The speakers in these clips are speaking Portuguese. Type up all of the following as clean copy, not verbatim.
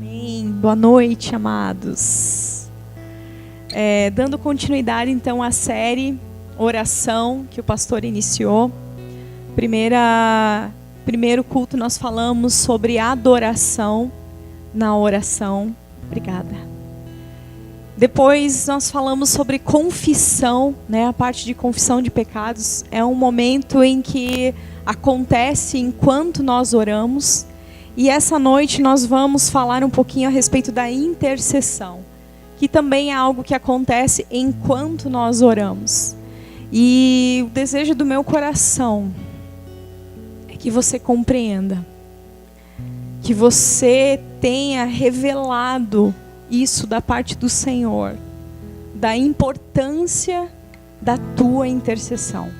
Amém. Boa noite, amados. Dando continuidade, então, à série Oração, que o pastor iniciou. Primeiro culto nós falamos sobre adoração na oração. Obrigada. Depois nós falamos sobre confissão, né? A parte de confissão de pecados é um momento em que acontece enquanto nós oramos. E essa noite nós vamos falar um pouquinho a respeito da intercessão, que também é algo que acontece enquanto nós oramos. E o desejo do meu coração é que você compreenda, que você tenha revelado isso da parte do Senhor, da importância da tua intercessão,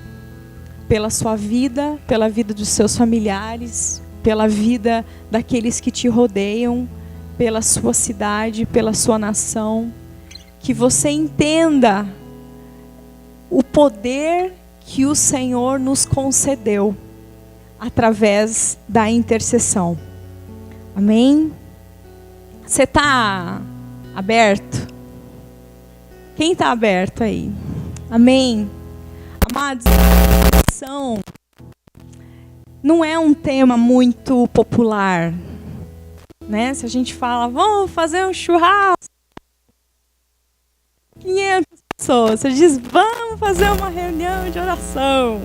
pela sua vida, pela vida dos seus familiares, pela vida daqueles que te rodeiam, pela sua cidade, pela sua nação. Que você entenda o poder que o Senhor nos concedeu através da intercessão. Amém? Você está aberto? Quem está aberto aí? Amém? Amados, intercessão não é um tema muito popular, né? Se a gente fala, vamos fazer um churrasco, 500 pessoas, você diz, vamos fazer uma reunião de oração,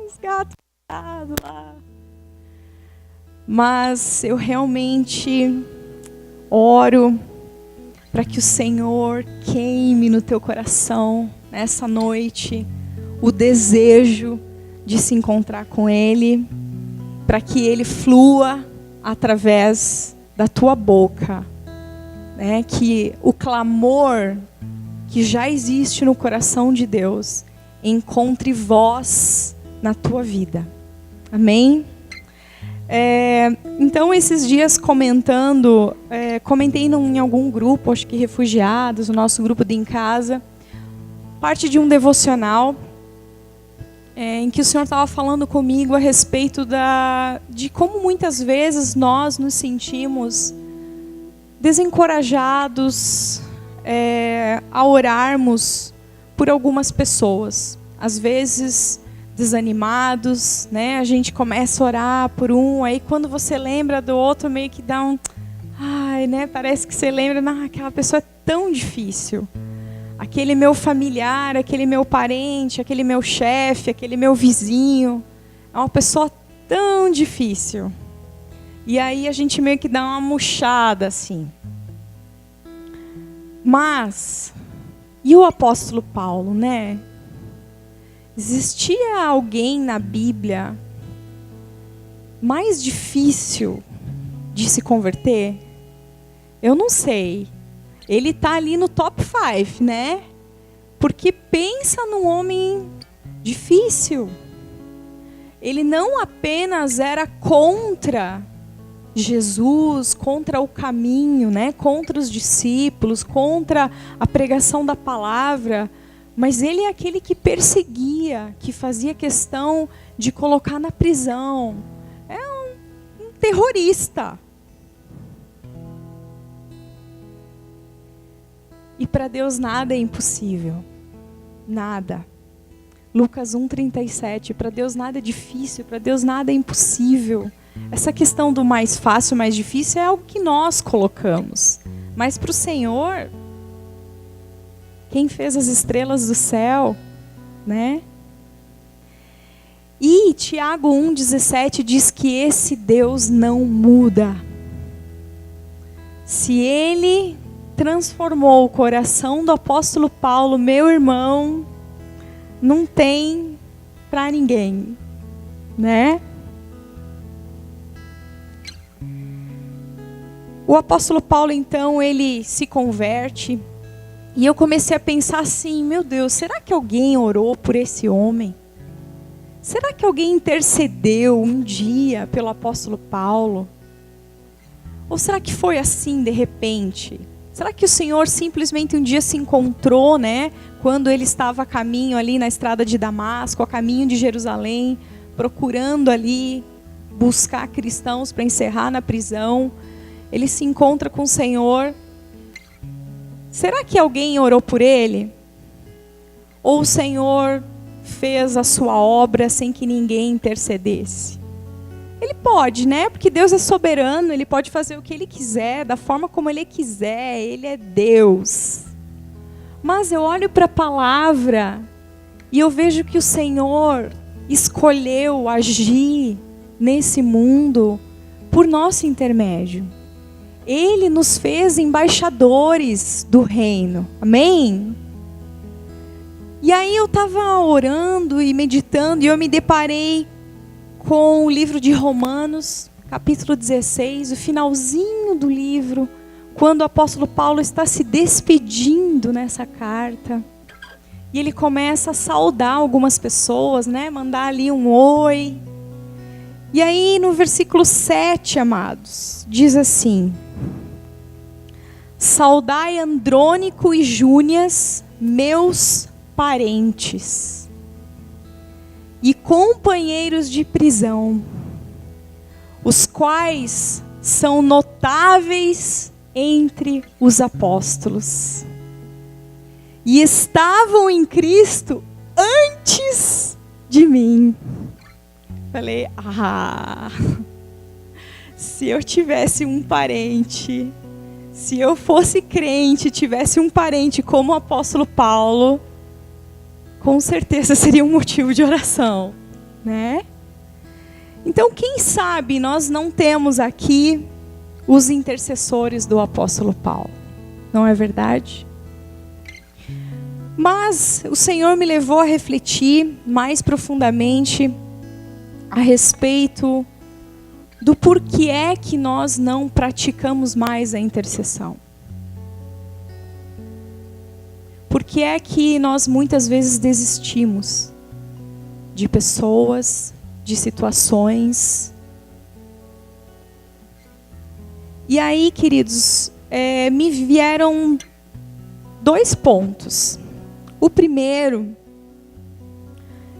os gatos lá. Mas eu realmente oro para que o Senhor queime no teu coração nessa noite o desejo de se encontrar com Ele, para que Ele flua através da tua boca, né? Que o clamor que já existe no coração de Deus encontre voz na tua vida. Amém? Então, esses dias comentei em algum grupo, acho que refugiados, o nosso grupo de Em Casa, parte de um devocional, em que o Senhor estava falando comigo a respeito de como muitas vezes nós nos sentimos desencorajados a orarmos por algumas pessoas. Às vezes desanimados, né? A gente começa a orar por um, aí quando você lembra do outro meio que dá um... Ai, né? Parece que você lembra, aquela pessoa é tão difícil. Aquele meu familiar, aquele meu parente, aquele meu chefe, aquele meu vizinho. É uma pessoa tão difícil. E aí a gente meio que dá uma murchada assim. Mas, e o apóstolo Paulo, né? Existia alguém na Bíblia mais difícil de se converter? Eu não sei. Ele está ali no top 5, né? Porque pensa num homem difícil. Ele não apenas era contra Jesus, contra o caminho, né? Contra os discípulos, contra a pregação da palavra, mas ele é aquele que perseguia, que fazia questão de colocar na prisão. É um terrorista. E para Deus nada é impossível. Nada. Lucas 1:37. Para Deus nada é difícil, para Deus nada é impossível. Essa questão do mais fácil, mais difícil é algo que nós colocamos. Mas para o Senhor, quem fez as estrelas do céu, né? E Tiago 1:17 diz que esse Deus não muda. Se Ele transformou o coração do apóstolo Paulo, meu irmão, não tem para ninguém, né? O apóstolo Paulo, então, ele se converte, e eu comecei a pensar assim, meu Deus, será que alguém orou por esse homem? Será que alguém intercedeu um dia pelo apóstolo Paulo? Ou será que foi assim, de repente? Será que o Senhor simplesmente um dia se encontrou, né? Quando ele estava a caminho ali na estrada de Damasco, a caminho de Jerusalém, procurando ali buscar cristãos para encerrar na prisão. ele se encontra com o Senhor. Será que alguém orou por ele? Ou o Senhor fez a sua obra sem que ninguém intercedesse? Ele pode, né? Porque Deus é soberano, ele pode fazer o que ele quiser, da forma como ele quiser, ele é Deus. Mas eu olho para a palavra e eu vejo que o Senhor escolheu agir nesse mundo por nosso intermédio. Ele nos fez embaixadores do reino. Amém? E aí eu estava orando e meditando e eu me deparei com o livro de Romanos, capítulo 16, o finalzinho do livro, quando o apóstolo Paulo está se despedindo nessa carta. E ele começa a saudar algumas pessoas, né? Mandar ali um oi. E aí no versículo 7, amados, diz assim: saudai Andrônico e Júnias, meus parentes e companheiros de prisão, os quais são notáveis entre os apóstolos e estavam em Cristo antes de mim. Falei, se eu tivesse um parente, se eu fosse crente, tivesse um parente como o apóstolo Paulo, com certeza seria um motivo de oração, né? Então, quem sabe nós não temos aqui os intercessores do apóstolo Paulo, não é verdade? Mas o Senhor me levou a refletir mais profundamente a respeito do porquê é que nós não praticamos mais a intercessão. Por que é que nós muitas vezes desistimos de pessoas, de situações? E aí, queridos, me vieram 2 pontos. O primeiro,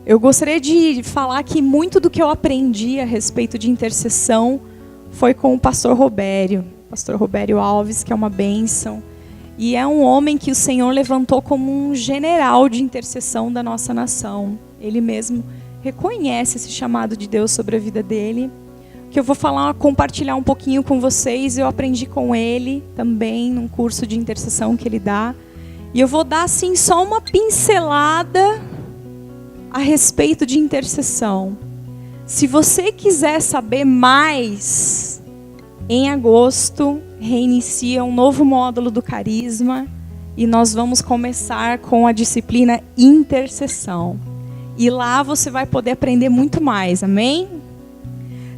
eu gostaria de falar que muito do que eu aprendi a respeito de intercessão foi com o pastor Robério Alves, que é uma bênção. E é um homem que o Senhor levantou como um general de intercessão da nossa nação. Ele mesmo reconhece esse chamado de Deus sobre a vida dele. Que eu vou compartilhar um pouquinho com vocês. Eu aprendi com ele também num curso de intercessão que ele dá. E eu vou dar assim só uma pincelada a respeito de intercessão. Se você quiser saber mais, em agosto reinicia um novo módulo do Carisma e nós vamos começar com a disciplina intercessão. E lá você vai poder aprender muito mais, amém?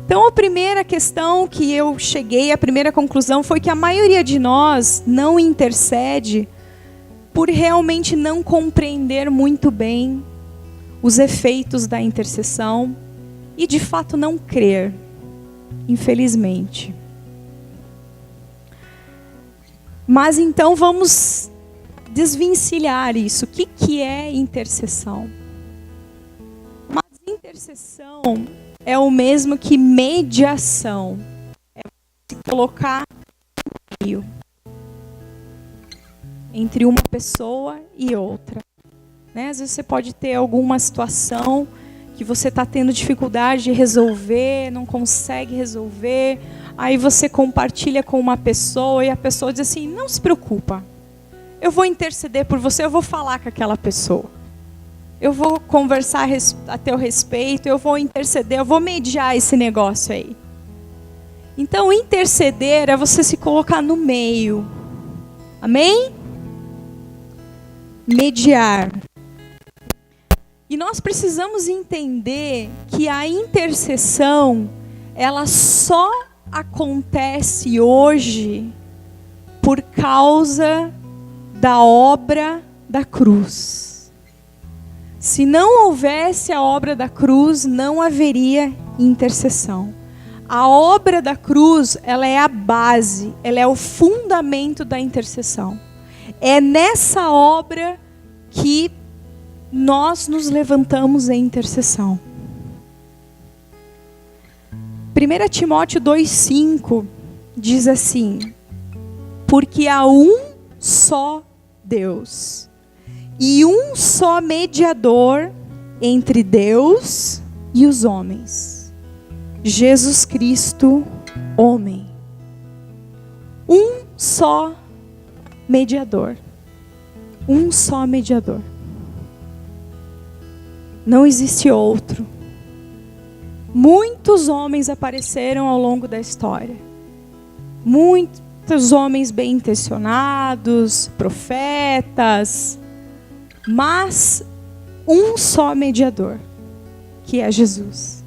Então a primeira questão que eu cheguei, a primeira conclusão foi que a maioria de nós não intercede por realmente não compreender muito bem os efeitos da intercessão e de fato não crer, infelizmente. Mas então vamos desvencilhar isso. O que é intercessão? Mas intercessão é o mesmo que mediação. É se colocar no meio entre uma pessoa e outra. Né? Às vezes você pode ter alguma situação que você está tendo dificuldade de resolver, não consegue resolver. Aí você compartilha com uma pessoa e a pessoa diz assim, não se preocupa, eu vou interceder por você, eu vou falar com aquela pessoa. Eu vou conversar a teu respeito, eu vou interceder, eu vou mediar esse negócio aí. Então interceder é você se colocar no meio. Amém? Mediar. E nós precisamos entender que a intercessão, ela só acontece hoje por causa da obra da cruz. Se não houvesse a obra da cruz, não haveria intercessão. A obra da cruz, ela é a base, ela é o fundamento da intercessão. É nessa obra que nós nos levantamos em intercessão. 1 Timóteo 2,5 diz assim: porque há um só Deus e um só mediador entre Deus e os homens, Jesus Cristo, homem. Um só mediador. Um só mediador. Não existe outro. Muitos homens apareceram ao longo da história. Muitos homens bem intencionados, profetas, mas um só mediador, que é Jesus.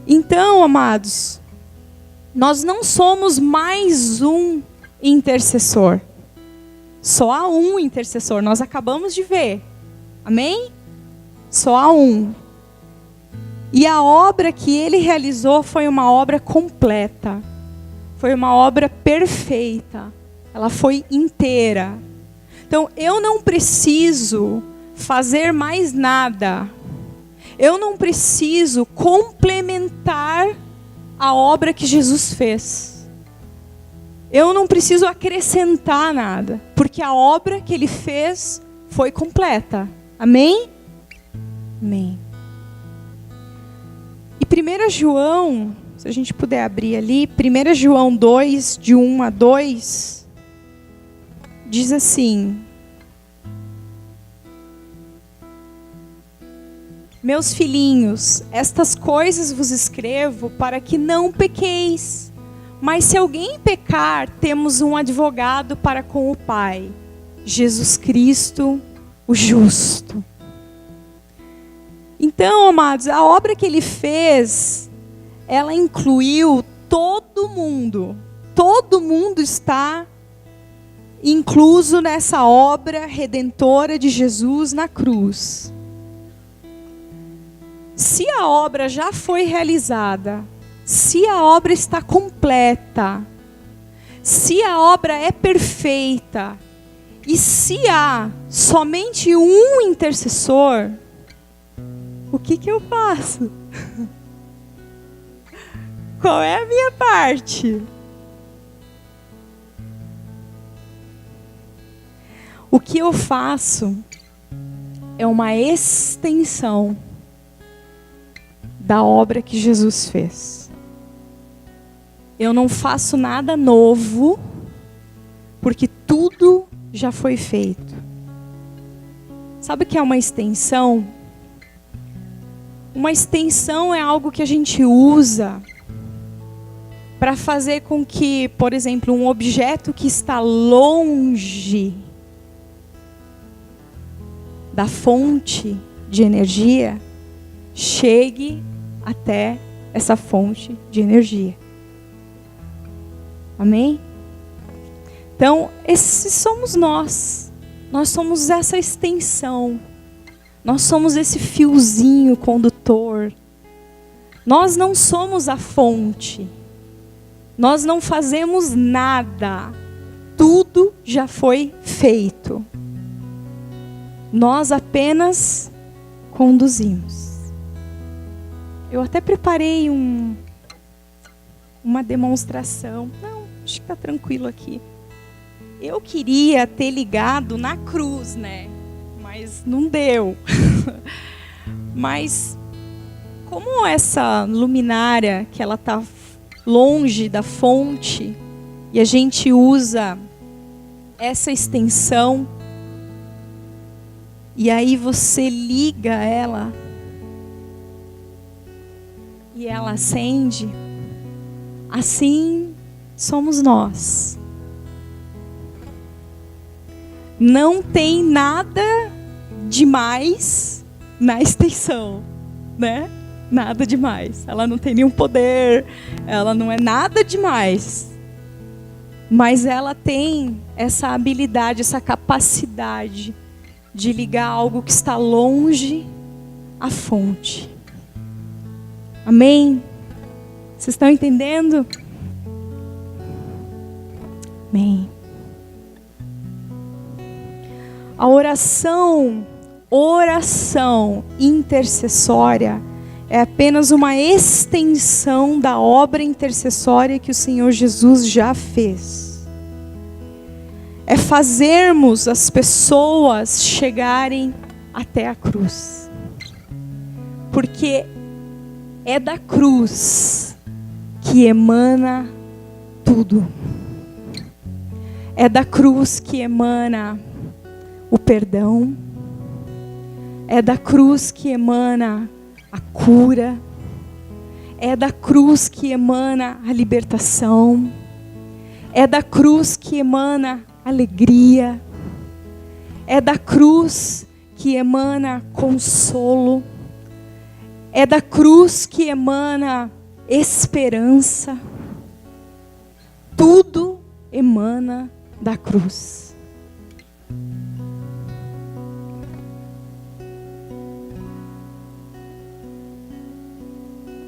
Então, amados, nós não somos mais um intercessor. Só há um intercessor, nós acabamos de ver. Amém? Só há um. E a obra que ele realizou foi uma obra completa. Foi uma obra perfeita. Ela foi inteira. Então, eu não preciso fazer mais nada. Eu não preciso complementar a obra que Jesus fez. Eu não preciso acrescentar nada, porque a obra que ele fez foi completa. Amém? Amém. E 1 João, se a gente puder abrir ali, 1 João 2, de 1 a 2, diz assim: meus filhinhos, estas coisas vos escrevo para que não pequeis. Mas se alguém pecar, temos um advogado para com o Pai, Jesus Cristo, o justo. Então, amados, a obra que ele fez, ela incluiu todo mundo. Todo mundo está incluso nessa obra redentora de Jesus na cruz. Se a obra já foi realizada, se a obra está completa, se a obra é perfeita, e se há somente um intercessor, o que eu faço? Qual é a minha parte? O que eu faço é uma extensão da obra que Jesus fez. Eu não faço nada novo, porque tudo já foi feito. Sabe o que é uma extensão? Uma extensão é algo que a gente usa para fazer com que, por exemplo, um objeto que está longe da fonte de energia chegue até essa fonte de energia. Amém? Então, esses somos nós. Nós somos essa extensão. Nós somos esse fiozinho condutor. Nós não somos a fonte. Nós não fazemos nada. Tudo já foi feito. Nós apenas conduzimos. Eu até preparei uma demonstração. Não, acho que está tranquilo aqui. Eu queria ter ligado na cruz, né? Mas não deu. Mas como essa luminária, que ela está longe da fonte, e a gente usa essa extensão, e aí você liga ela, e ela acende, assim somos nós. Não tem nada demais na extensão, né? Nada demais. Ela não tem nenhum poder, ela não é nada demais. Mas ela tem essa habilidade, essa capacidade de ligar algo que está longe à fonte. Amém? Vocês estão entendendo? Amém. A oração intercessória é apenas uma extensão da obra intercessória que o Senhor Jesus já fez. É fazermos as pessoas chegarem até a cruz. Porque é da cruz que emana tudo. É da cruz que emana o perdão. É da cruz que emana a cura. É da cruz que emana a libertação. É da cruz que emana alegria. É da cruz que emana consolo. É da cruz que emana esperança. Tudo emana da cruz.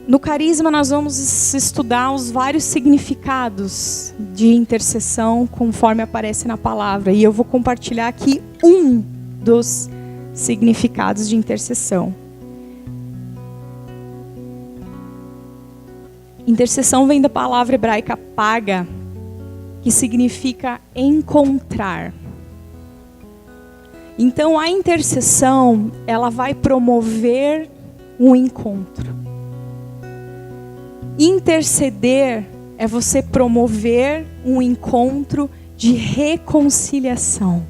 No Carisma nós vamos estudar os vários significados de intercessão conforme aparece na palavra. E eu vou compartilhar aqui um dos significados de intercessão. Intercessão vem da palavra hebraica paga, que significa encontrar. Então a intercessão, ela vai promover um encontro. Interceder é você promover um encontro de reconciliação.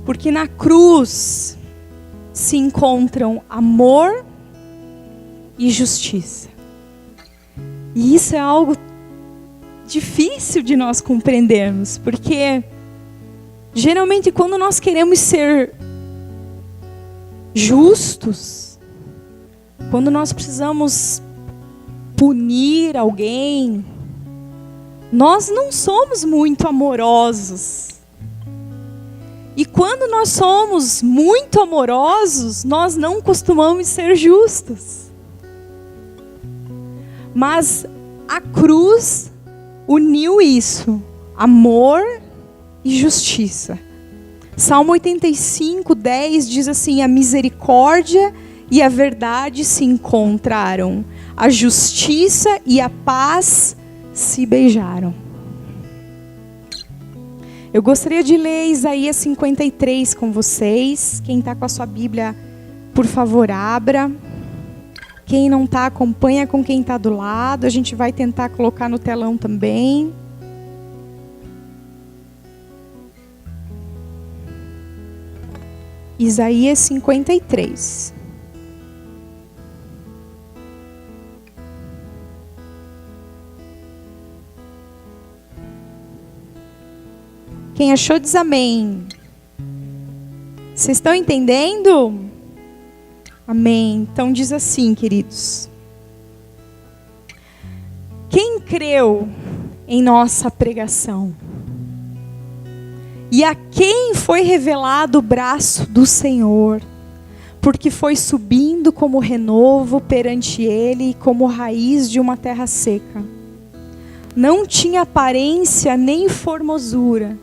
Porque na cruz se encontram amor e justiça. E isso é algo difícil de nós compreendermos, porque geralmente quando nós queremos ser justos, quando nós precisamos punir alguém, nós não somos muito amorosos. E quando nós somos muito amorosos, nós não costumamos ser justos. Mas a cruz uniu isso, amor e justiça. Salmo 85:10 diz assim: a misericórdia e a verdade se encontraram, a justiça e a paz se beijaram. Eu gostaria de ler Isaías 53 com vocês. Quem está com a sua Bíblia, por favor, abra. Quem não está, acompanha com quem está do lado. A gente vai tentar colocar no telão também. Isaías 53. Quem achou diz amém. Vocês estão entendendo? Amém. Então diz assim, queridos. Quem creu em nossa pregação? E a quem foi revelado o braço do Senhor? Porque foi subindo como renovo perante ele e como raiz de uma terra seca. Não tinha aparência nem formosura.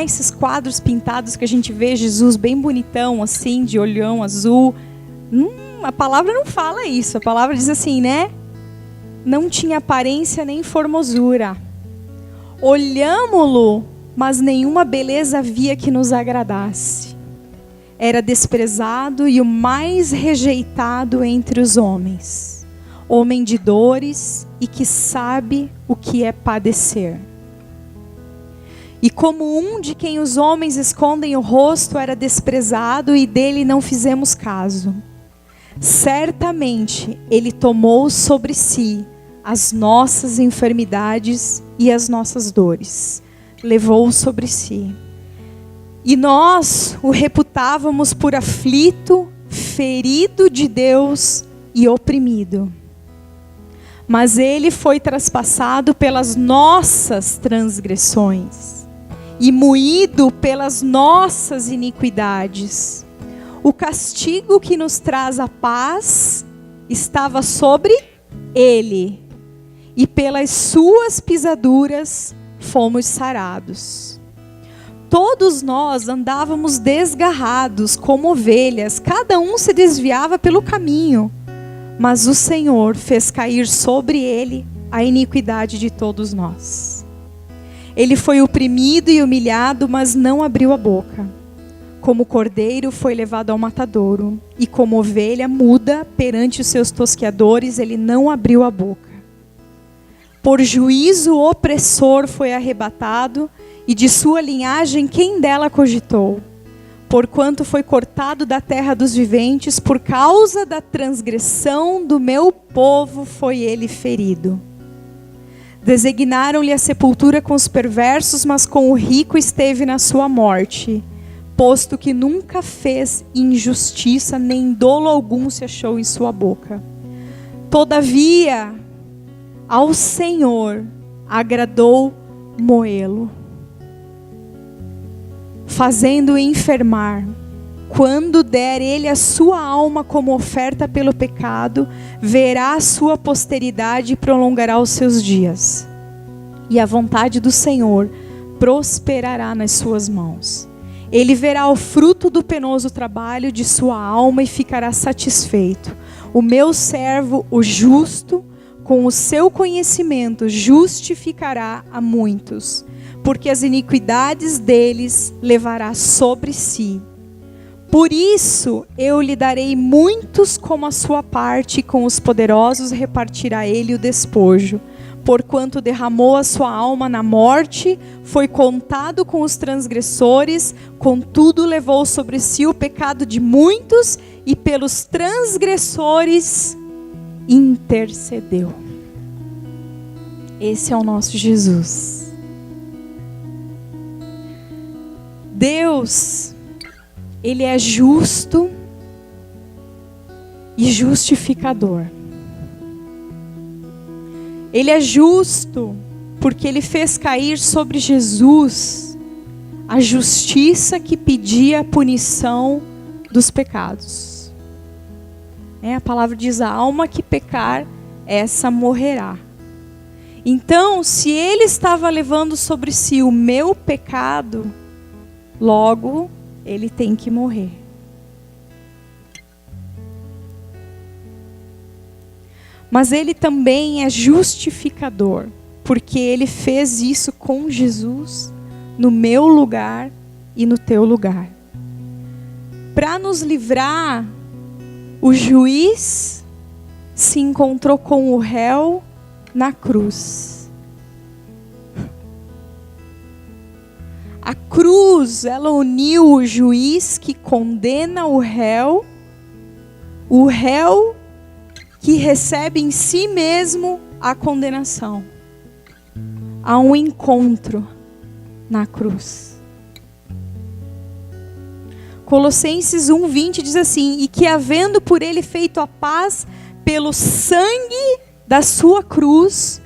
Esses quadros pintados que a gente vê Jesus bem bonitão, assim, de olhão azul. A palavra não fala isso. A palavra diz assim, né? Não tinha aparência nem formosura. Olhámo-lo, mas nenhuma beleza havia que nos agradasse. Era desprezado e o mais rejeitado entre os homens. Homem de dores e que sabe o que é padecer. E como um de quem os homens escondem o rosto era desprezado e dele não fizemos caso. Certamente ele tomou sobre si as nossas enfermidades e as nossas dores. Levou sobre si. E nós o reputávamos por aflito, ferido de Deus e oprimido. Mas ele foi traspassado pelas nossas transgressões e moído pelas nossas iniquidades. O castigo que nos traz a paz estava sobre ele, e pelas suas pisaduras fomos sarados. todos nós andávamos desgarrados como ovelhas, cada um se desviava pelo caminho, mas o Senhor fez cair sobre ele a iniquidade de todos nós. Ele foi oprimido e humilhado, mas não abriu a boca. Como cordeiro foi levado ao matadouro, e como ovelha muda perante os seus tosqueadores, ele não abriu a boca. Por juízo opressor foi arrebatado, e de sua linhagem quem dela cogitou? Porquanto foi cortado da terra dos viventes, por causa da transgressão do meu povo foi ele ferido. Designaram-lhe a sepultura com os perversos, mas com o rico esteve na sua morte, posto que nunca fez injustiça, nem dolo algum se achou em sua boca. Todavia, ao Senhor agradou moê-lo, fazendo-o enfermar. Quando der ele a sua alma como oferta pelo pecado, verá a sua posteridade e prolongará os seus dias. E a vontade do Senhor prosperará nas suas mãos. Ele verá o fruto do penoso trabalho de sua alma e ficará satisfeito. O meu servo, o justo, com o seu conhecimento, justificará a muitos, porque as iniquidades deles levará sobre si. Por isso eu lhe darei muitos como a sua parte, e com os poderosos repartirá ele o despojo. Porquanto derramou a sua alma na morte, foi contado com os transgressores, contudo levou sobre si o pecado de muitos, e pelos transgressores intercedeu. Esse é o nosso Jesus. Deus, Ele é justo e justificador. Ele é justo porque Ele fez cair sobre Jesus a justiça que pedia a punição dos pecados. A palavra diz: a alma que pecar, essa morrerá. Então, se Ele estava levando sobre si o meu pecado, logo Ele tem que morrer. Mas Ele também é justificador, porque Ele fez isso com Jesus, no meu lugar e no teu lugar. Para nos livrar, o juiz se encontrou com o réu na cruz. A cruz, ela uniu o juiz que condena o réu que recebe em si mesmo a condenação. Há um encontro na cruz. Colossenses 1:20 diz assim: e que havendo por ele feito a paz pelo sangue da sua cruz,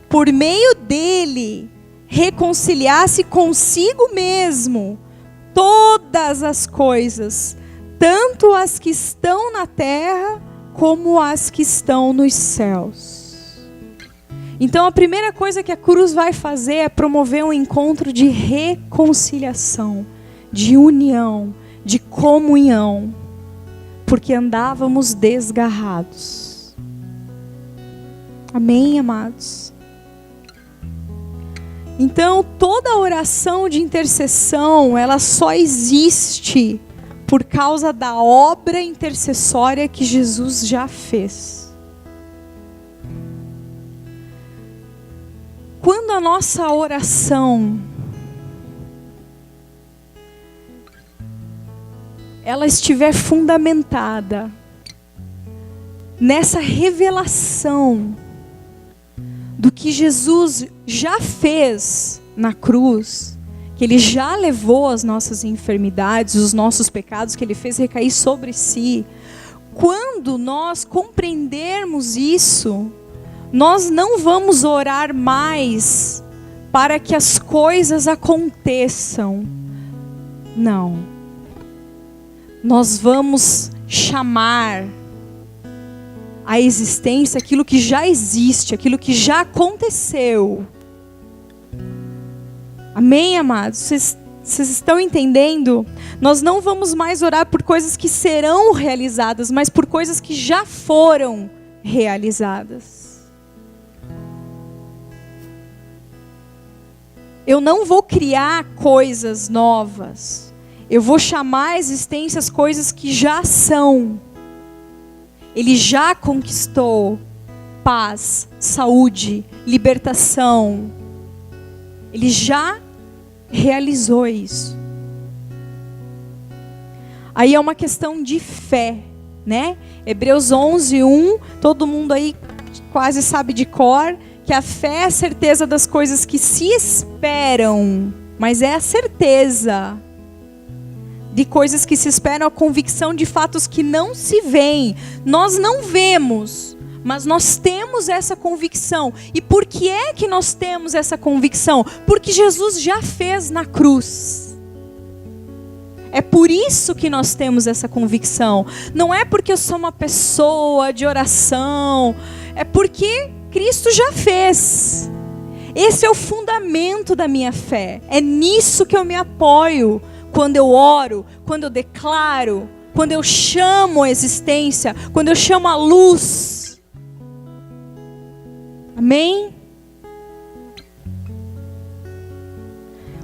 por meio dele reconciliasse consigo mesmo todas as coisas, tanto as que estão na terra como as que estão nos céus. Então a primeira coisa que a cruz vai fazer é promover um encontro de reconciliação, de união, de comunhão, porque andávamos desgarrados. Amém, amados? Então toda oração de intercessão, ela só existe por causa da obra intercessória que Jesus já fez. Quando a nossa oração ela estiver fundamentada nessa revelação do que Jesus já fez na cruz, que Ele já levou as nossas enfermidades, os nossos pecados, que Ele fez recair sobre si. Quando nós compreendermos isso, nós não vamos orar mais para que as coisas aconteçam. Não. Nós vamos chamar à existência aquilo que já existe, aquilo que já aconteceu. Amém, amados? Vocês Vocês estão entendendo? Nós não vamos mais orar por coisas que serão realizadas, mas por coisas que já foram realizadas. Eu não vou criar coisas novas. Eu vou chamar à existência as coisas que já são. Ele já conquistou paz, saúde, libertação. Ele já realizou isso. Aí é uma questão de fé, né? Hebreus 11:1, todo mundo aí quase sabe de cor, que a fé é a certeza das coisas que se esperam, mas é a certeza de coisas que se esperam, a convicção de fatos que não se veem. Nós não vemos, mas nós temos essa convicção. E por que é que nós temos essa convicção? Porque Jesus já fez na cruz. É por isso que nós temos essa convicção. Não é porque eu sou uma pessoa de oração. É porque Cristo já fez. Esse é o fundamento da minha fé. É nisso que eu me apoio quando eu oro, quando eu declaro, quando eu chamo a existência, quando eu chamo a luz. Amém?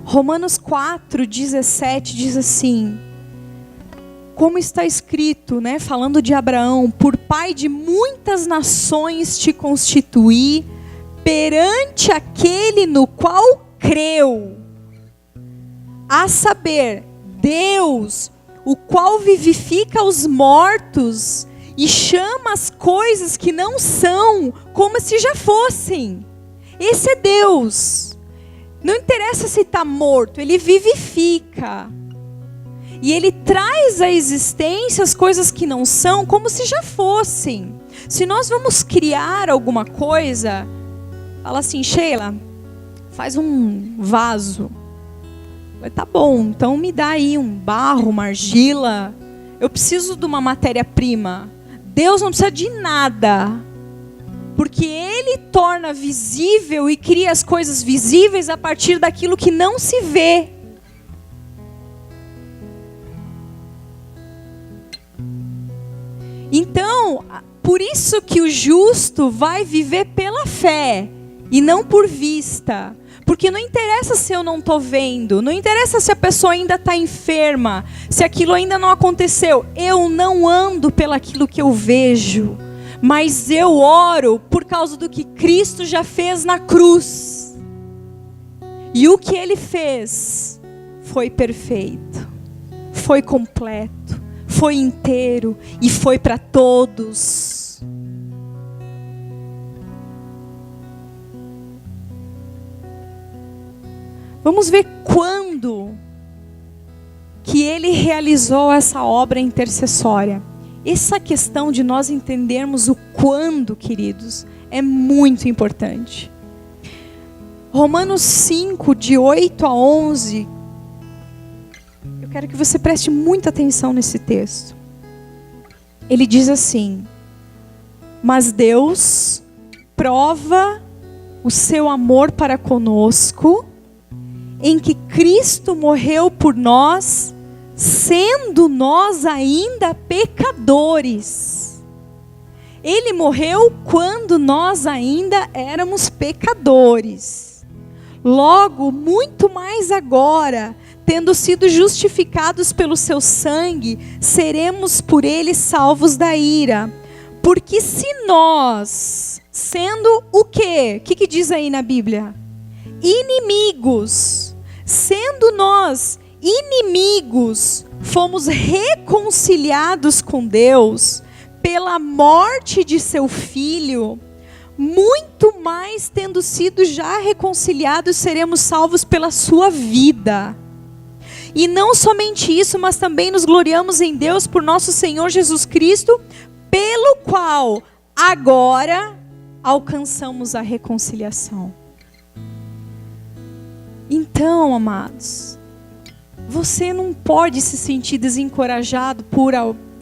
Romanos 4:17 diz assim: como está escrito, né, falando de Abraão, por pai de muitas nações te constituí, perante aquele no qual creu, a saber, Deus, o qual vivifica os mortos e chama as coisas que não são como se já fossem. Esse é Deus. Não interessa se está morto, Ele vivifica. E Ele traz à existência as coisas que não são como se já fossem. Se nós vamos criar alguma coisa, fala assim, Sheila, faz um vaso. Tá bom, então me dá aí um barro, uma argila. Eu preciso de uma matéria-prima. Deus não precisa de nada. Porque Ele torna visível e cria as coisas visíveis a partir daquilo que não se vê. Então, por isso que o justo vai viver pela fé e não por vista. Porque não interessa se eu não estou vendo, não interessa se a pessoa ainda está enferma, se aquilo ainda não aconteceu. Eu não ando pelaquilo que eu vejo, mas eu oro por causa do que Cristo já fez na cruz. E o que Ele fez foi perfeito, foi completo, foi inteiro e foi para todos. Vamos ver quando que Ele realizou essa obra intercessória. Essa questão de nós entendermos o quando, queridos, é muito importante. Romanos 5, de 8 a 11. Eu quero que você preste muita atenção nesse texto. Ele diz assim: mas Deus prova o seu amor para conosco, em que Cristo morreu por nós, sendo nós ainda pecadores. Ele morreu quando nós ainda éramos pecadores. Logo, muito mais agora, tendo sido justificados pelo seu sangue, seremos por ele salvos da ira. Porque se nós, sendo o quê? O que diz aí na Bíblia? Inimigos. Sendo nós inimigos, fomos reconciliados com Deus pela morte de seu Filho, muito mais tendo sido já reconciliados, seremos salvos pela sua vida. E não somente isso, mas também nos gloriamos em Deus por nosso Senhor Jesus Cristo, pelo qual agora alcançamos a reconciliação. Então, amados, você não pode se sentir desencorajado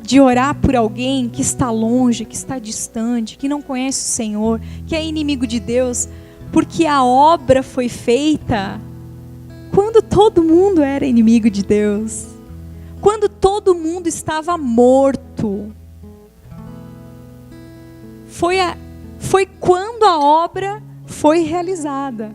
de orar por alguém que está longe, que está distante, que não conhece o Senhor, que é inimigo de Deus, porque a obra foi feita quando todo mundo era inimigo de Deus, quando todo mundo estava morto. Foi quando a obra foi realizada.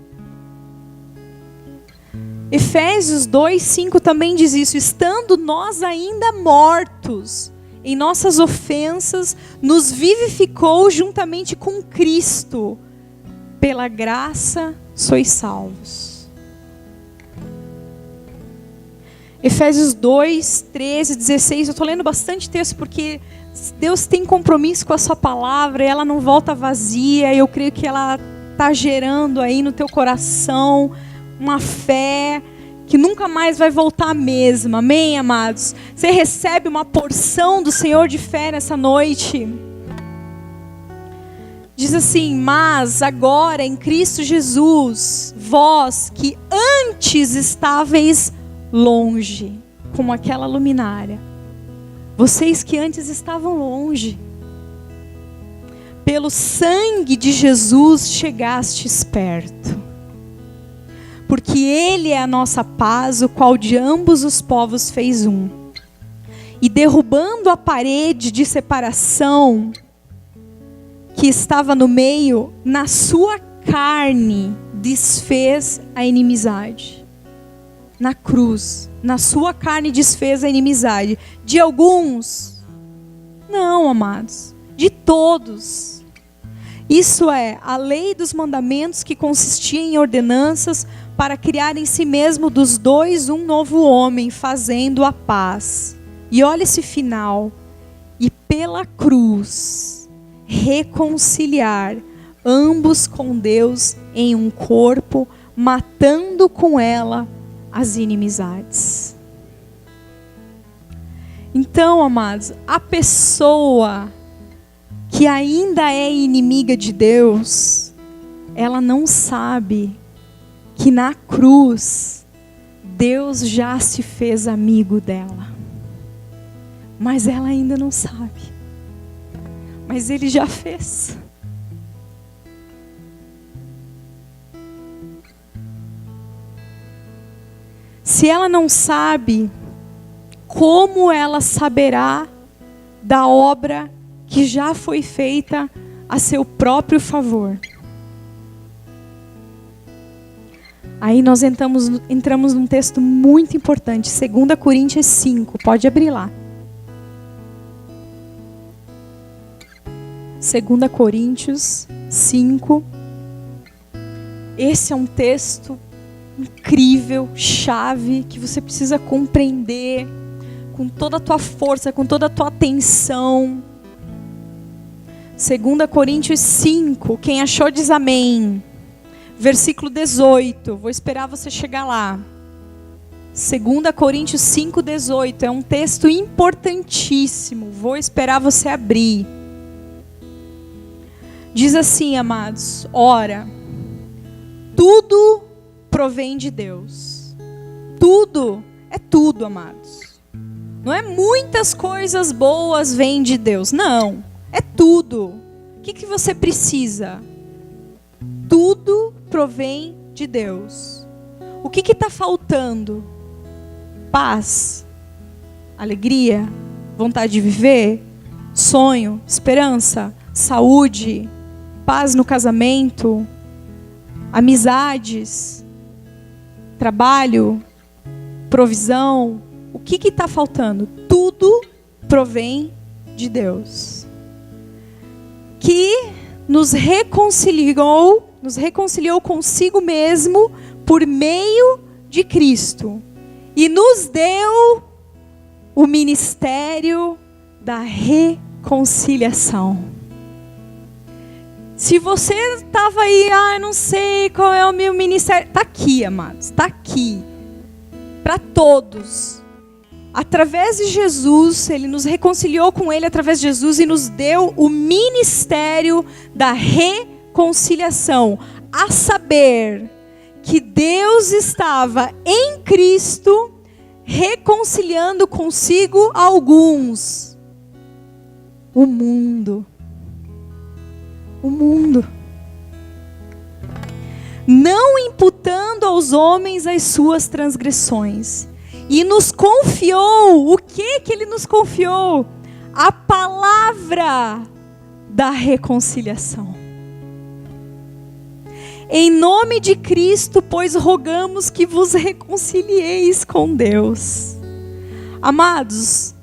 Efésios 2:5 também diz isso: estando nós ainda mortos em nossas ofensas, nos vivificou juntamente com Cristo. Pela graça sois salvos. Efésios 2:13-16. Eu estou lendo bastante texto porque Deus tem compromisso com a sua palavra e ela não volta vazia. Eu creio que ela está gerando aí no teu coração uma fé que nunca mais vai voltar a mesma. Amém, amados? Você recebe uma porção do Senhor de fé nessa noite. Diz assim: mas agora em Cristo Jesus, vós que antes estáveis longe, como aquela luminária, vocês que antes estavam longe, pelo sangue de Jesus chegastes perto. Porque Ele é a nossa paz, o qual de ambos os povos fez um. E derrubando a parede de separação que estava no meio, na sua carne desfez a inimizade. Na cruz, na sua carne desfez a inimizade. De alguns? Não, amados. De todos. Isso é, a lei dos mandamentos que consistia em ordenanças para criar em si mesmo dos dois um novo homem, fazendo a paz. E olha esse final. E pela cruz reconciliar ambos com Deus em um corpo, matando com ela as inimizades. Então, amados, a pessoa que ainda é inimiga de Deus, ela não sabe que na cruz Deus já se fez amigo dela. Mas ela ainda não sabe. Mas Ele já fez. Se ela não sabe, como ela saberá da obra que já foi feita a seu próprio favor? Aí nós entramos num texto muito importante, 2 Coríntios 5, pode abrir lá. 2 Coríntios 5. Esse é um texto incrível, chave, que você precisa compreender com toda a tua força, com toda a tua atenção. 2 Coríntios 5, quem achou diz amém. Versículo 18, vou esperar você chegar lá. 2 Coríntios 5, 18, é um texto importantíssimo, vou esperar você abrir. Diz assim, amados: ora, tudo provém de Deus. Tudo, é tudo, amados. Não é muitas coisas boas vêm de Deus, não. É tudo. O que você precisa? Tudo provém de Deus. O que está faltando? Paz, alegria, vontade de viver, sonho, esperança, saúde, paz no casamento, amizades, trabalho, provisão. O que está faltando? Tudo provém de Deus. Que nos reconciliou consigo mesmo por meio de Cristo e nos deu o ministério da reconciliação. Se você estava aí, eu não sei qual é o meu ministério, está aqui, amados, está aqui para todos. Através de Jesus, Ele nos reconciliou com Ele através de Jesus e nos deu o ministério da reconciliação. A saber, que Deus estava em Cristo reconciliando consigo alguns. O mundo. Não imputando aos homens as suas transgressões. E nos confiou, o que Ele nos confiou? A palavra da reconciliação. Em nome de Cristo, pois rogamos que vos reconcilieis com Deus. Amados,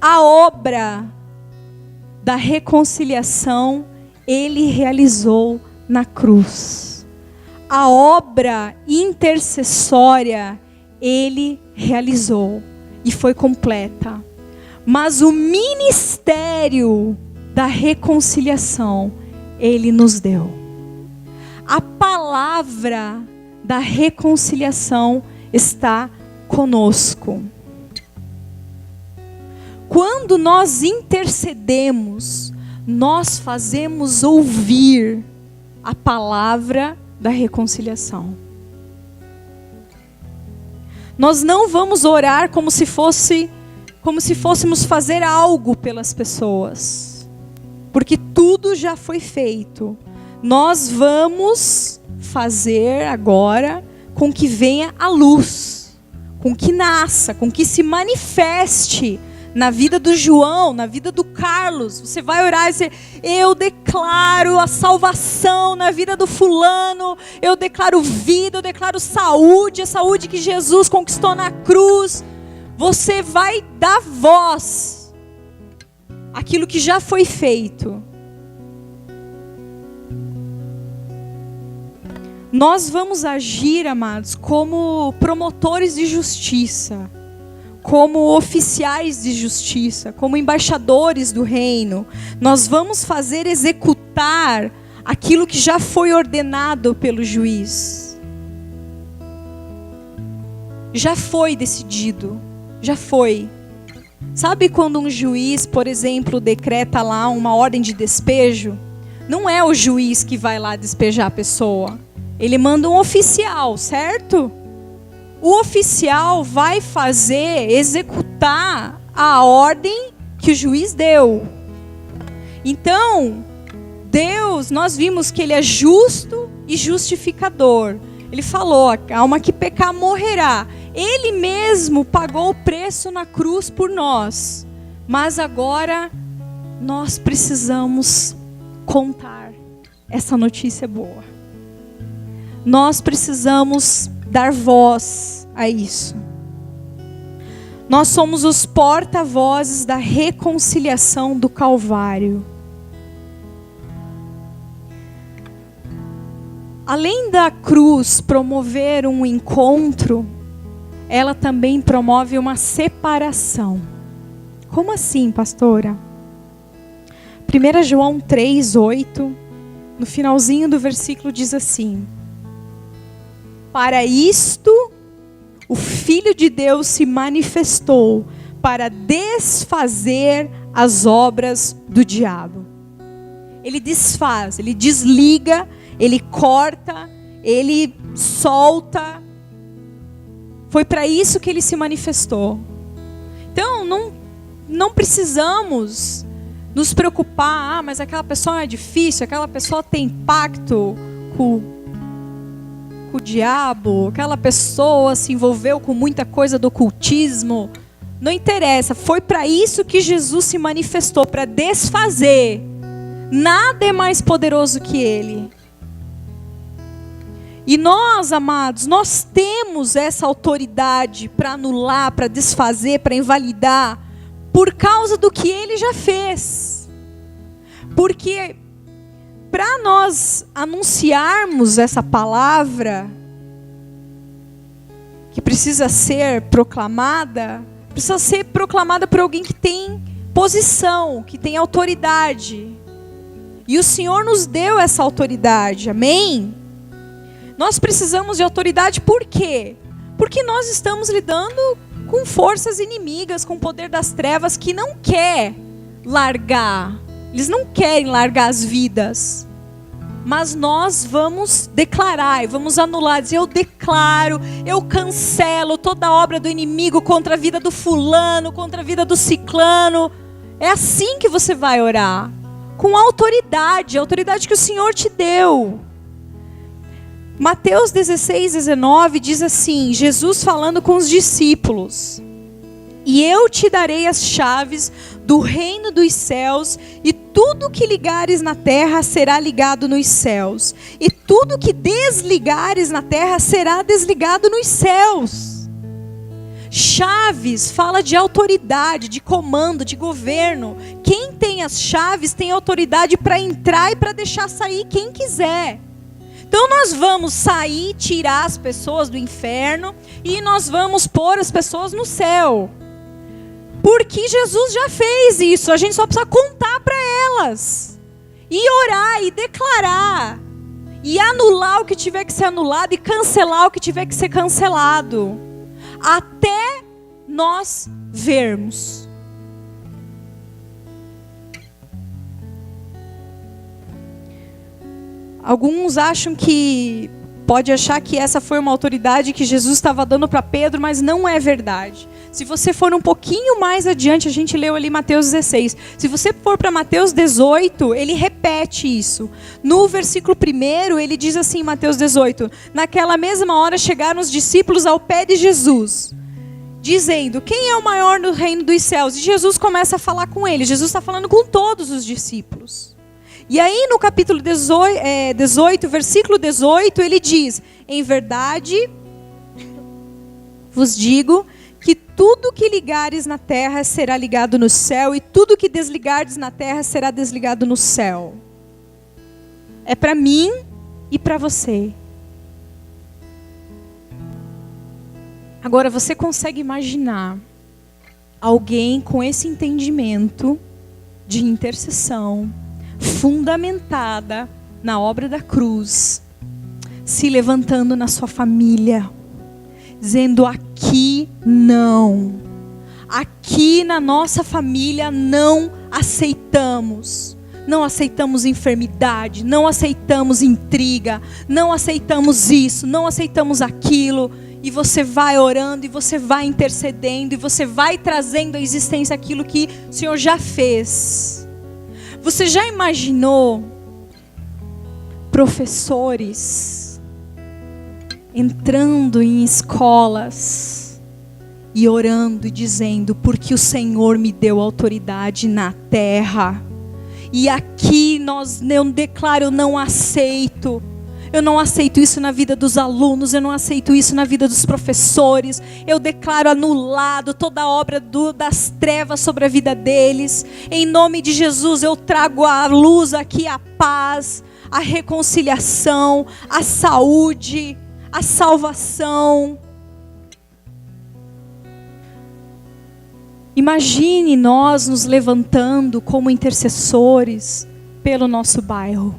a obra da reconciliação Ele realizou na cruz. A obra intercessória Ele realizou e foi completa. Mas o ministério da reconciliação Ele nos deu. A palavra da reconciliação está conosco. Quando nós intercedemos, nós fazemos ouvir a palavra da reconciliação. Nós não vamos orar como se fôssemos fazer algo pelas pessoas, porque tudo já foi feito. Nós vamos fazer agora com que venha a luz, com que nasça, com que se manifeste na vida do João, na vida do Carlos. Você vai orar e dizer: eu declaro a salvação na vida do fulano, eu declaro vida, eu declaro saúde, a saúde que Jesus conquistou na cruz. Você vai dar voz àquilo que já foi feito. Nós vamos agir, amados, como promotores de justiça, como oficiais de justiça, como embaixadores do reino. Nós vamos fazer executar aquilo que já foi ordenado pelo juiz. Já foi decidido, já foi. Sabe quando um juiz, por exemplo, decreta lá uma ordem de despejo? Não é o juiz que vai lá despejar a pessoa. Ele manda um oficial, certo? O oficial vai executar a ordem que o juiz deu. Então, Deus, nós vimos que Ele é justo e justificador. Ele falou: a alma que pecar morrerá. Ele mesmo pagou o preço na cruz por nós. Mas agora, nós precisamos contar essa notícia boa. Nós precisamos dar voz a isso. Nós somos os porta-vozes da reconciliação do Calvário. Além da cruz promover um encontro, ela também promove uma separação. Como assim, pastora? 1 João 3:8, no finalzinho do versículo diz assim: para isto, o Filho de Deus se manifestou, para desfazer as obras do diabo. Ele desfaz, ele desliga, ele corta, ele solta. Foi para isso que ele se manifestou. Então, não precisamos nos preocupar: mas aquela pessoa é difícil, aquela pessoa tem pacto com o diabo, aquela pessoa se envolveu com muita coisa do ocultismo. Não interessa, foi para isso que Jesus se manifestou, para desfazer. Nada é mais poderoso que Ele. E nós, amados, nós temos essa autoridade para anular, para desfazer, para invalidar, por causa do que Ele já fez. Porque para nós anunciarmos essa palavra, que precisa ser proclamada por alguém que tem posição, que tem autoridade. E o Senhor nos deu essa autoridade, amém? Nós precisamos de autoridade por quê? Porque nós estamos lidando com forças inimigas, com o poder das trevas que não quer largar. Eles não querem largar as vidas. Mas nós vamos declarar, vamos anular, dizer: eu declaro, eu cancelo toda obra do inimigo contra a vida do fulano, contra a vida do ciclano. É assim que você vai orar, com autoridade, a autoridade que o Senhor te deu. Mateus 16, 19 diz assim, Jesus falando com os discípulos: e eu te darei as chaves do reino dos céus, e tudo que ligares na terra será ligado nos céus, e tudo que desligares na terra será desligado nos céus. Chaves fala de autoridade, de comando, de governo. Quem tem as chaves tem autoridade para entrar e para deixar sair quem quiser. Então nós vamos sair, tirar as pessoas do inferno, e nós vamos pôr as pessoas no céu. Porque Jesus já fez isso, a gente só precisa contar para elas. E orar, e declarar. E anular o que tiver que ser anulado, e cancelar o que tiver que ser cancelado. Até nós vermos. Alguns acham que, pode achar que essa foi uma autoridade que Jesus estava dando para Pedro, mas não é verdade. Se você for um pouquinho mais adiante, a gente leu ali Mateus 16. Se você for para Mateus 18, ele repete isso. No versículo 1, ele diz assim, Mateus 18: naquela mesma hora chegaram os discípulos ao pé de Jesus, dizendo: quem é o maior no reino dos céus? E Jesus começa a falar com eles. Jesus está falando com todos os discípulos. E aí no capítulo 18, versículo 18, ele diz: em verdade vos digo que tudo que ligares na terra será ligado no céu, e tudo que desligares na terra será desligado no céu. É para mim e para você. Agora, você consegue imaginar alguém com esse entendimento de intercessão, fundamentada na obra da cruz, se levantando na sua família, dizendo: aqui não, aqui na nossa família não aceitamos enfermidade, não aceitamos intriga, não aceitamos isso, não aceitamos aquilo. E você vai orando, e você vai intercedendo, e você vai trazendo à existência aquilo que o Senhor já fez. Você já imaginou professores entrando em escolas e orando e dizendo: porque o Senhor me deu autoridade na terra, e aqui eu declaro, eu não aceito isso na vida dos alunos, eu não aceito isso na vida dos professores, eu declaro anulado toda a obra das trevas sobre a vida deles. Em nome de Jesus eu trago à luz aqui a paz, a reconciliação, a saúde, a salvação. Imagine nós nos levantando como intercessores pelo nosso bairro.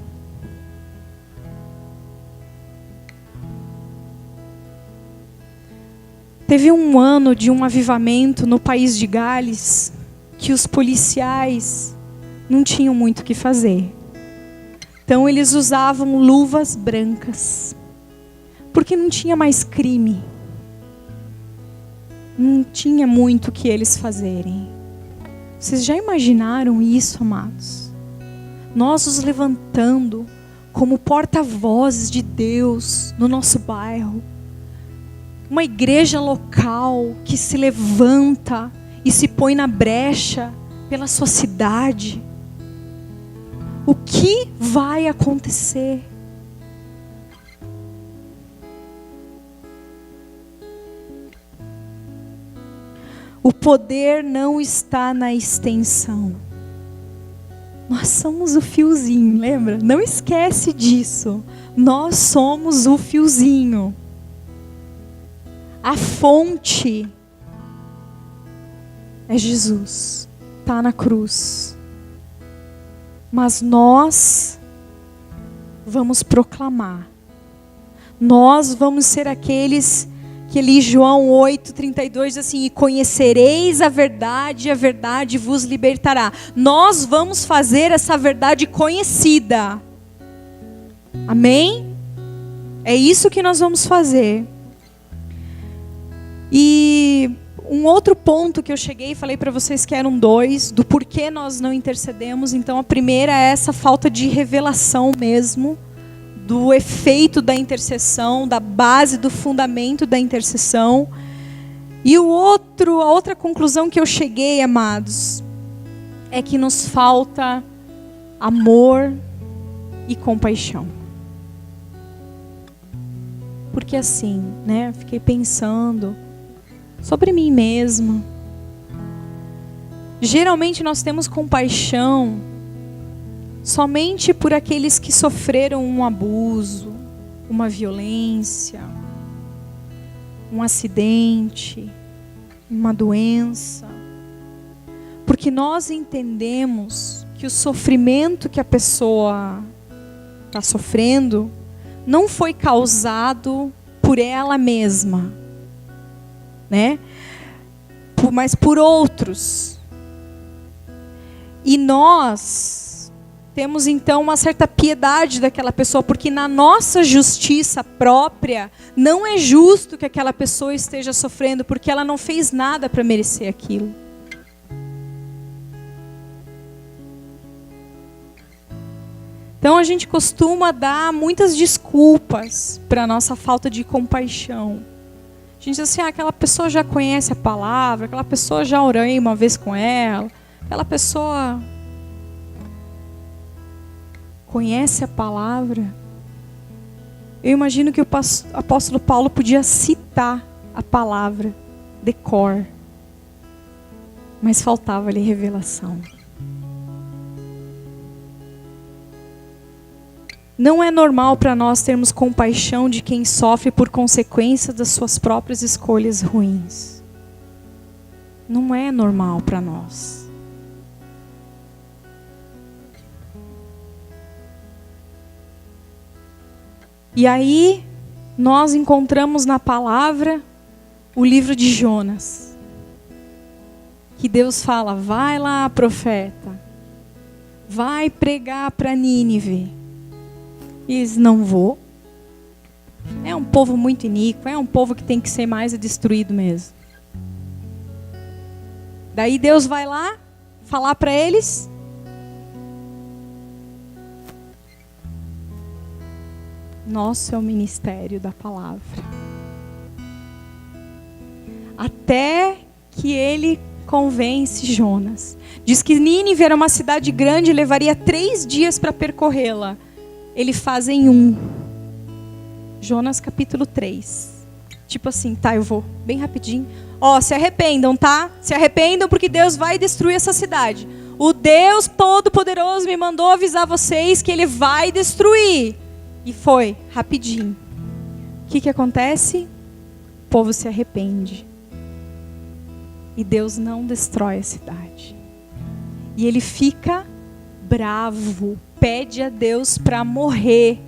Teve um ano de um avivamento no país de Gales, que os policiais não tinham muito o que fazer. Então eles usavam luvas brancas, porque não tinha mais crime. Não tinha muito o que eles fazerem. Vocês já imaginaram isso, amados? Nós nos levantando como porta-vozes de Deus no nosso bairro. Uma igreja local que se levanta e se põe na brecha pela sua cidade. O que vai acontecer? O poder não está na extensão. Nós somos o fiozinho, lembra? Não esquece disso. Nós somos o fiozinho. A fonte é Jesus, está na cruz. Mas nós vamos proclamar. Nós vamos ser aqueles que ali João 8:32 diz assim: e conhecereis a verdade, e a verdade vos libertará. Nós vamos fazer essa verdade conhecida. Amém? É isso que nós vamos fazer. E um outro ponto que eu cheguei e falei para vocês que eram 2, do porquê nós não intercedemos. Então a primeira é essa falta de revelação mesmo do efeito da intercessão, da base, do fundamento da intercessão. E a outra conclusão que eu cheguei, amados, é que nos falta amor e compaixão. Porque assim, né, fiquei pensando sobre mim mesma. Geralmente nós temos compaixão somente por aqueles que sofreram um abuso, uma violência, um acidente, uma doença. Porque nós entendemos que o sofrimento que a pessoa está sofrendo não foi causado por ela mesma, né? Mas por outros. E nós temos então uma certa piedade daquela pessoa, porque na nossa justiça própria, não é justo que aquela pessoa esteja sofrendo, porque ela não fez nada para merecer aquilo. Então a gente costuma dar muitas desculpas para a nossa falta de compaixão. A gente diz assim, aquela pessoa já conhece a palavra, aquela pessoa já orei uma vez com ela, aquela pessoa conhece a palavra. Eu imagino que o apóstolo Paulo podia citar a palavra de cor, mas faltava-lhe revelação. Não é normal para nós termos compaixão de quem sofre por consequência das suas próprias escolhas ruins. Não é normal para nós. E aí, nós encontramos na palavra o livro de Jonas. Que Deus fala, vai lá, profeta. Vai pregar para Nínive. E eles, não vou. É um povo muito iníquo, é um povo que tem que ser mais destruído mesmo. Daí Deus vai lá, falar para eles. Nosso é o ministério da palavra. Até que ele convence Jonas. Diz que Nínive era uma cidade grande e levaria 3 dias para percorrê-la. Ele faz em 1. Jonas capítulo 3. Tipo assim, tá, eu vou bem rapidinho. Ó, se arrependam, tá? Se arrependam porque Deus vai destruir essa cidade. O Deus Todo-Poderoso me mandou avisar vocês que Ele vai destruir. E foi, rapidinho. O que acontece? O povo se arrepende. E Deus não destrói a cidade. E ele fica bravo. Pede a Deus para morrer.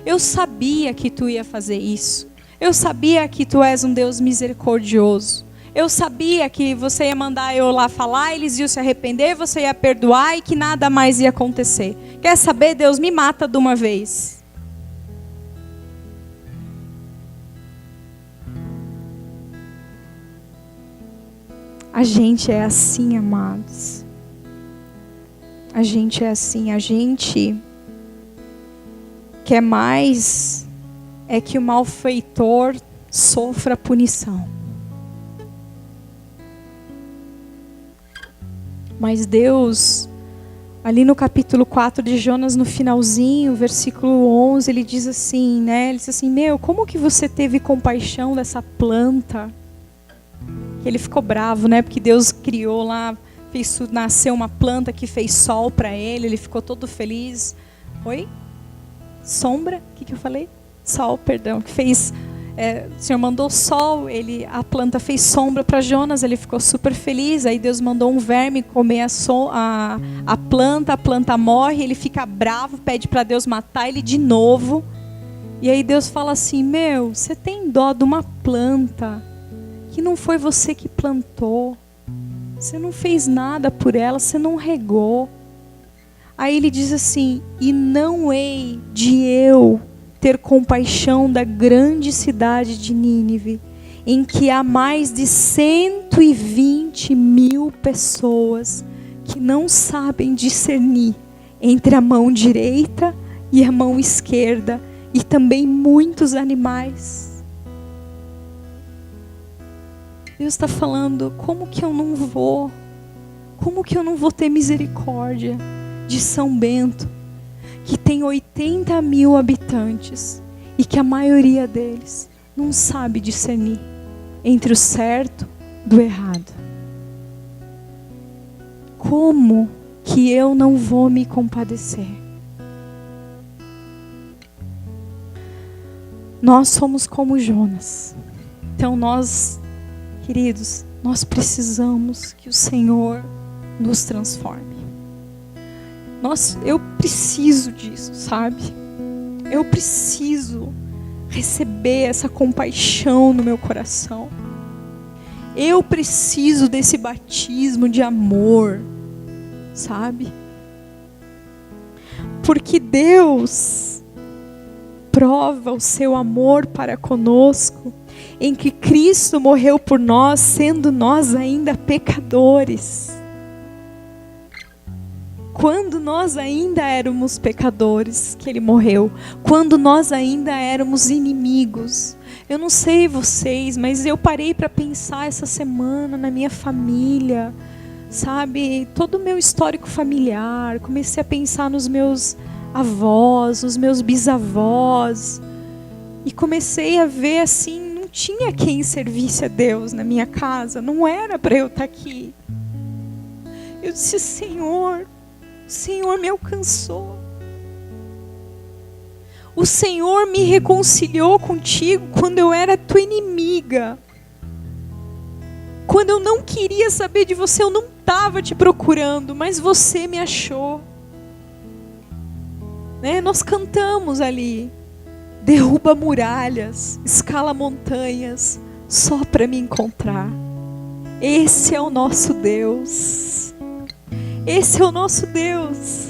Eu sabia que tu ia fazer isso. Eu sabia que tu és um Deus misericordioso. Eu sabia que você ia mandar eu lá falar, eles iam se arrepender, você ia perdoar e que nada mais ia acontecer. Quer saber, Deus, me mata de uma vez. A gente é assim, amados. A gente é assim, a gente quer mais é que o malfeitor sofra punição. Mas Deus, ali no capítulo 4 de Jonas, no finalzinho, versículo 11, ele diz assim, né? Ele diz assim, como que você teve compaixão dessa planta? Ele ficou bravo, né? Porque Deus criou lá, fez nascer uma planta que fez sol para ele ficou todo feliz. Oi? Sombra? O que eu falei? Sol, perdão. Que fez, o Senhor mandou sol, a planta fez sombra para Jonas, ele ficou super feliz. Aí Deus mandou um verme comer a planta morre, ele fica bravo, pede para Deus matar ele de novo. E aí Deus fala assim, você tem dó de uma planta que não foi você que plantou. Você não fez nada por ela, você não regou. Aí ele diz assim, e não hei de eu ter compaixão da grande cidade de Nínive, em que há mais de 120.000 pessoas que não sabem discernir entre a mão direita e a mão esquerda, e também muitos animais. Deus está falando, como que eu não vou ter misericórdia de São Bento, que tem 80 mil habitantes e que a maioria deles não sabe discernir entre o certo do errado? Como que eu não vou me compadecer? Nós somos como Jonas. Então nós, queridos, nós precisamos que o Senhor nos transforme. Eu preciso disso, sabe? Eu preciso receber essa compaixão no meu coração. Eu preciso desse batismo de amor, sabe? Porque Deus prova o seu amor para conosco em que Cristo morreu por nós, sendo nós ainda pecadores. Quando nós ainda éramos pecadores, que Ele morreu. Quando nós ainda éramos inimigos. Eu não sei vocês, mas eu parei para pensar essa semana na minha família, sabe? Todo o meu histórico familiar. Comecei a pensar nos meus avós, nos meus bisavós. E comecei a ver assim, não tinha quem servisse a Deus na minha casa. Não era para eu estar aqui. Eu disse, Senhor, o Senhor me alcançou. O Senhor me reconciliou contigo quando eu era tua inimiga. Quando eu não queria saber de você, eu não estava te procurando, mas você me achou. Né? Nós cantamos ali, derruba muralhas, escala montanhas, só para me encontrar. Esse é o nosso Deus. Esse é o nosso Deus.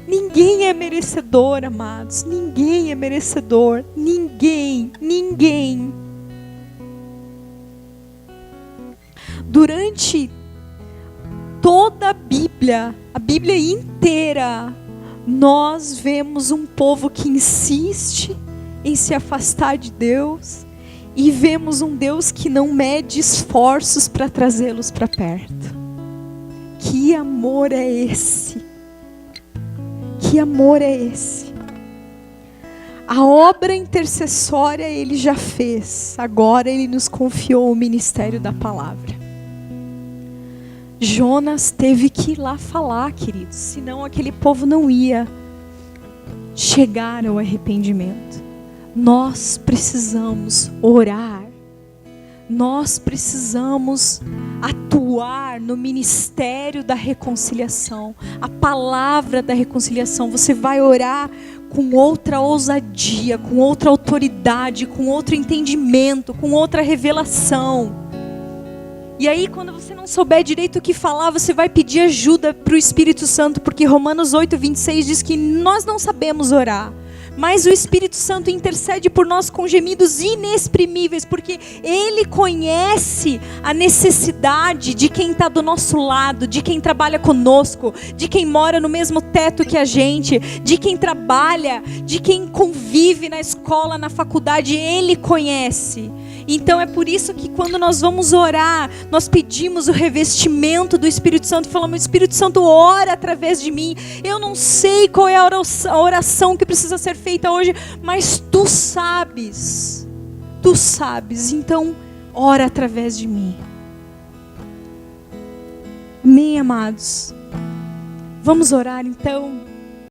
Ninguém é merecedor, amados. Ninguém é merecedor. Ninguém. Durante toda a Bíblia inteira, nós vemos um povo que insiste em se afastar de Deus e vemos um Deus que não mede esforços para trazê-los para perto. Que amor é esse? Que amor é esse? A obra intercessória Ele já fez. Agora Ele nos confiou o ministério da palavra. Jonas teve que ir lá falar, queridos. Senão aquele povo não ia chegar ao arrependimento. Nós precisamos orar. Nós precisamos atuar no ministério da reconciliação. A palavra da reconciliação. Você vai orar com outra ousadia, com outra autoridade, com outro entendimento, com outra revelação. E aí, quando você não souber direito o que falar, você vai pedir ajuda para o Espírito Santo, porque Romanos 8:26 diz que nós não sabemos orar, mas o Espírito Santo intercede por nós com gemidos inexprimíveis, porque Ele conhece a necessidade de quem está do nosso lado, de quem trabalha conosco, de quem mora no mesmo teto que a gente, de quem trabalha, de quem convive na escola, na faculdade. Ele conhece. Então é por isso que quando nós vamos orar, nós pedimos o revestimento do Espírito Santo, falamos, Espírito Santo, ora através de mim. Eu não sei qual é a oração que precisa ser feita hoje, mas Tu sabes, então ora através de mim. Amém, amados? Vamos orar então.